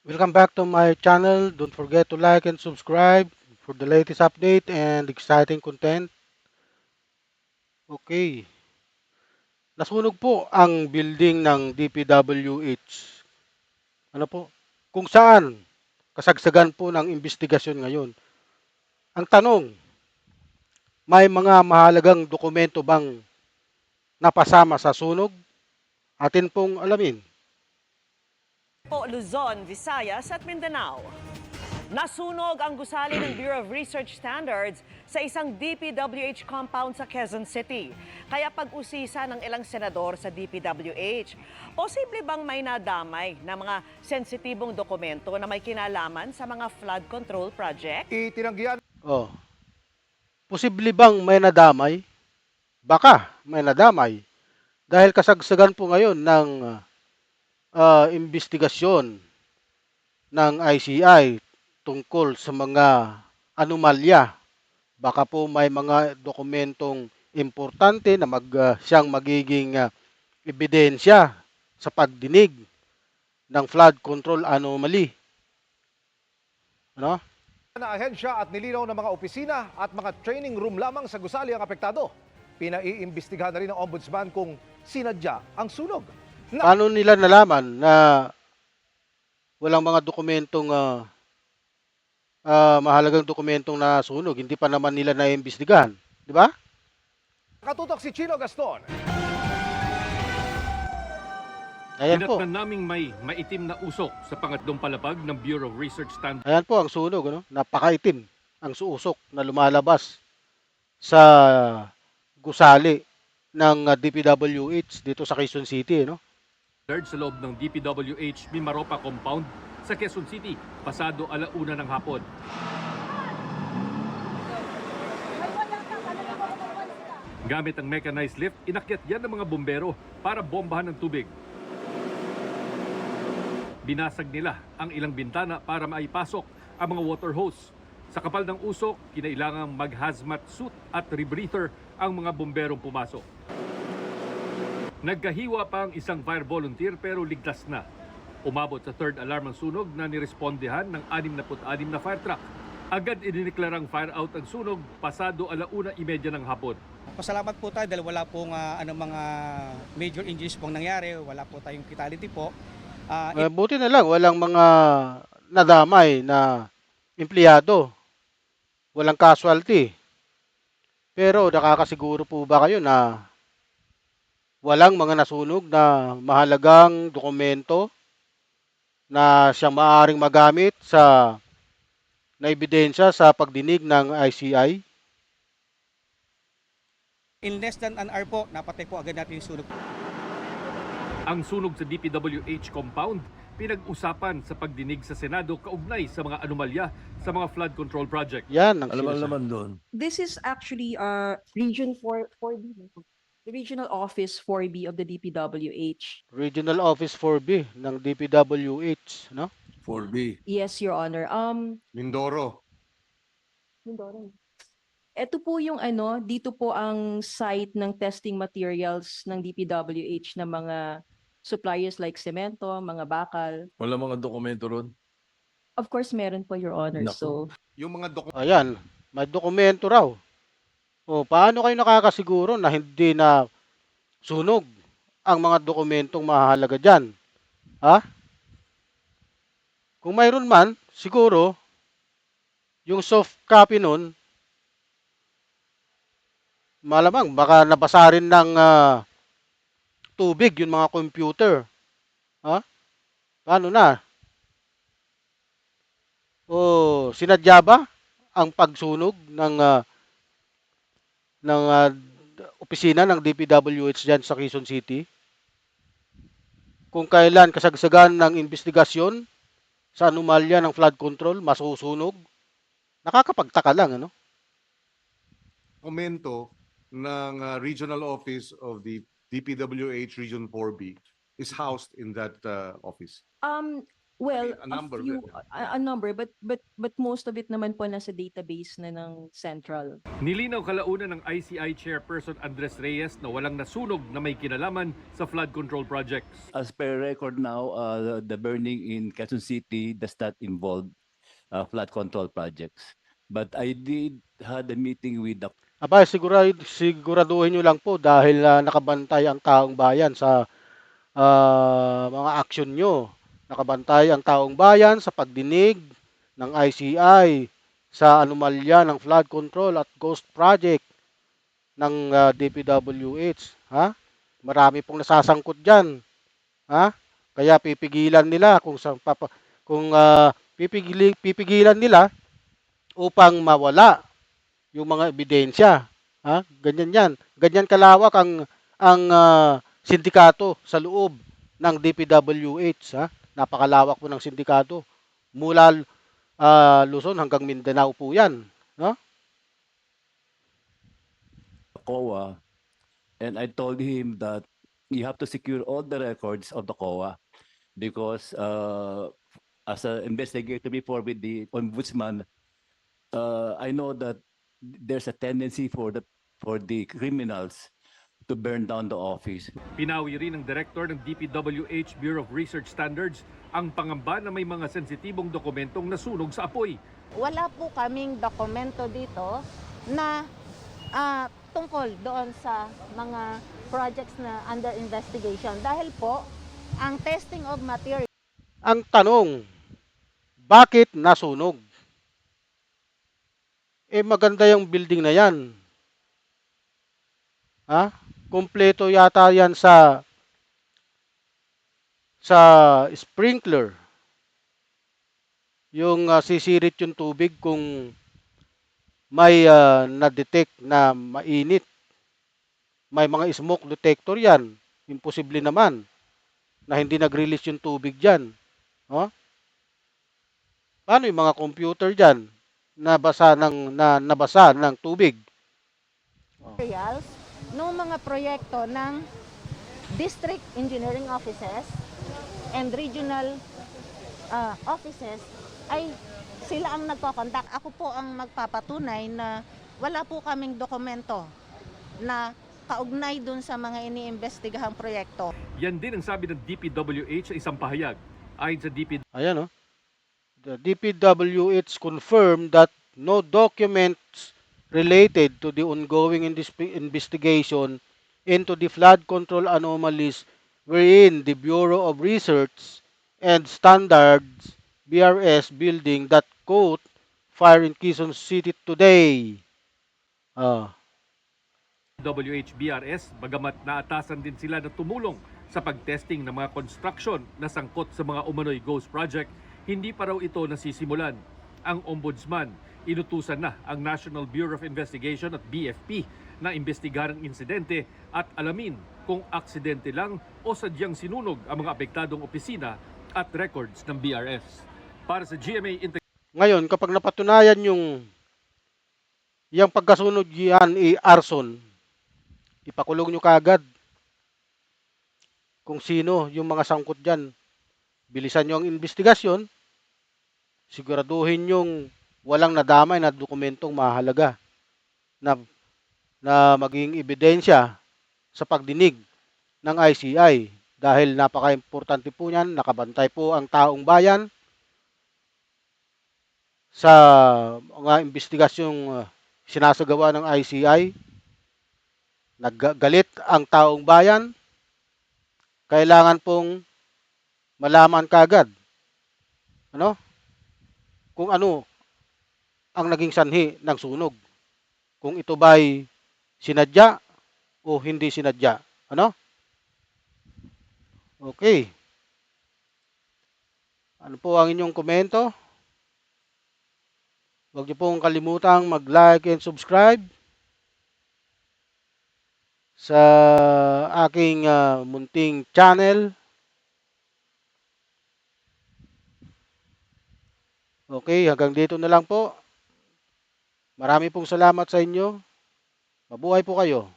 Welcome back to my channel. Don't forget to like and subscribe for the latest update and exciting content. Okay, nasunog po ang building ng DPWH. Ano po? Kung saan kasagsagan po ng investigasyon ngayon. Ang tanong, may mga mahalagang dokumento bang napasama sa sunog? Atin pong alamin. Po Luzon, Visayas at Mindanao. Nasunog ang gusali ng Bureau of Research Standards sa isang DPWH compound sa Quezon City. Kaya pag-usisa ng ilang senador sa DPWH, posible bang may nadamay na mga sensitibong dokumento na may kinalaman sa mga flood control project? Itinanggihan Oh, posible bang may nadamay? Baka may nadamay. Dahil kasagsagan po ngayon ng investigasyon ng ICI tungkol sa mga anomalya. Baka po may mga dokumentong importante na siyang magiging ebidensya sa pagdinig ng flood control anomaly. Ano? na ahensya at nilinaw ng mga opisina at mga training room lamang sa gusali ang apektado. Pinaiimbestigahan na rin ng ombudsman kung sinadya ang sunog. Paano nila nalaman na walang mga dokumentong mahalagang dokumentong nasunog? Hindi pa naman nila naiimbestigahan, di ba? Katutok si Chino Gaston. Ayan po. Dinatnan naming may maitim na usok sa pangatlong palapag ng Bureau of Research Standards Ayan po ang sunog, ano? Napakaitim ang suusok na lumalabas sa gusali ng DPWH dito sa Quezon City, no? sa loob ng DPWH Mimaropa Compound sa Quezon City, pasado 1:00 ng hapon. Gamit ang mechanized lift, inakyat yan ng mga bumbero para bombahan ng tubig. Binasag nila ang ilang bintana para maipasok ang mga water hose. Sa kapal ng usok, kinailangang mag-hazmat suit at rebreather ang mga bomberong pumasok. Nagkahiwa pa ang isang fire volunteer pero ligtas na. Umabot sa third alarm ang sunog na nirespondehan ng 66 na fire truck. Agad idiniklarang fire out ang sunog pasado 1:30 ng hapon. Pasalamat po tayo dahil wala pong mga major injuries pong nangyari, wala po tayong fatality po. Buti na lang walang mga nadamay na empleyado, walang casualty. Pero nakakasiguro po ba kayo na walang mga nasunog na mahalagang dokumento na siyang maaaring magamit na ebidensya sa pagdinig ng ICI? In less than an hour po, napatay po agad natin yung sunog. Ang sunog sa DPWH compound, pinag-usapan sa pagdinig sa Senado kaugnay sa mga anomalya sa mga flood control project. Yan ang Alam mo sinasabi. naman doon. This is actually Region 4B, the Regional Office 4B of the DPWH. Regional Office 4B ng DPWH, no? 4B. Yes, Your Honor. Mindoro. Mindoro. Ito po yung dito po ang site ng testing materials ng DPWH na mga suppliers like semento, mga bakal. Wala mga dokumento ron. Of course, meron po, Your Honor. Naku. So, Yung mga Ayan, may dokumento raw. O, paano kayo nakakasiguro na hindi na sunog ang mga dokumentong mahalaga dyan? Ha? Kung mayroon man, siguro, yung soft copy nun, malamang baka nabasa rin ng tubig yung mga computer. Ha? Paano na? O sinadya ba ang pagsunog ng opisina ng DPWH dyan sa Quezon City? Kung kailan kasagsagan ng investigasyon sa anomalya ng flood control, masusunog, nakakapagtaka lang, ano? Komento ng regional office of the DPWH Region 4B is housed in that office. um, Well, A number. a number, but most of it naman po nasa database na ng central. Nilinaw kalaunan ng ICI Chairperson Andres Reyes na walang nasunog na may kinalaman sa flood control projects. As per record now, the burning in Quezon City does not involve flood control projects. But I did had a meeting with the Aba, siguraduhin nyo lang po dahil nakabantay ang taong bayan sa mga aksyon nyo. Nakabantay ang taong bayan sa pagdinig ng ICI sa anomalya ng flood control at ghost project ng DPWH. Ha? Marami pong nasasangkot dyan. Ha? Kaya pipigilan nila pipigilan nila upang mawala yung mga ebidensya. Ha? Ganyan yan. Ganyan kalawak ang sindikato sa loob ng DPWH. Ha? Napakalawak po ng sindikato. Mula Luzon hanggang Mindanao po yan. No? COA, and I told him that you have to secure all the records of the COA because as an investigator before with the ombudsman, I know that there's a tendency for the criminals to burn down the office. Pinawi rin ng Director ng DPWH Bureau of Research Standards ang pangamba na may mga sensitibong dokumentong nasunog sa apoy. Wala po kaming dokumento dito na tungkol doon sa mga projects na under investigation dahil po ang testing of material. Ang tanong, bakit nasunog? Maganda yung building na yan. Ha? Kompleto yata yan sa sprinkler. Yung sisirit yung tubig kung may na-detect na mainit. May mga smoke detector yan. Imposible naman na hindi nag-release yung tubig dyan. Oh? Paano yung mga computer dyan? Nabasa ng tubig. Materials ng mga proyekto ng district engineering offices and regional offices ay sila ang nagko-contact. Ako po ang magpapatunay na wala po kaming dokumento na kaugnay dun sa mga iniimbestigahang proyekto. Yan din ang sabi ng DPWH sa isang pahayag. Ayon sa Ayan oh. The DPWH confirmed that no documents related to the ongoing investigation into the flood control anomalies wherein the Bureau of Research and Standards BRS building that caught fire in Quezon City today. WHBRS, bagamat naatasan din sila na tumulong sa pagtesting ng mga construction na sangkot sa mga umano'y ghost project, hindi pa raw ito nasisimulan. Ang ombudsman, inutusan na ang National Bureau of Investigation at BFP na imbestigahan ang insidente at alamin kung aksidente lang o sadyang sinunog ang mga apektadong opisina at records ng BRS. Para sa GMA Ngayon, kapag napatunayan yung pagkasunod yan arson, ipakulong nyo kaagad kung sino yung mga sangkot dyan. Bilisan nyo ang investigasyon, siguraduhin yung walang nadamay na dokumentong mahalaga na maging ebidensya sa pagdinig ng ICI dahil napaka-importante po niyan, nakabantay po ang taong bayan sa mga investigasyong sinasagawa ng ICI. Naggalit ang taong bayan, kailangan pong malaman kagad kung ano ang naging sanhi ng sunog. Kung ito ba'y sinadya o hindi sinadya. Okay. Ano po ang inyong komento? Huwag niyo pong kalimutang mag-like and subscribe sa aking munting channel. Okay, hanggang dito na lang po. Marami pong salamat sa inyo. Mabuhay po kayo.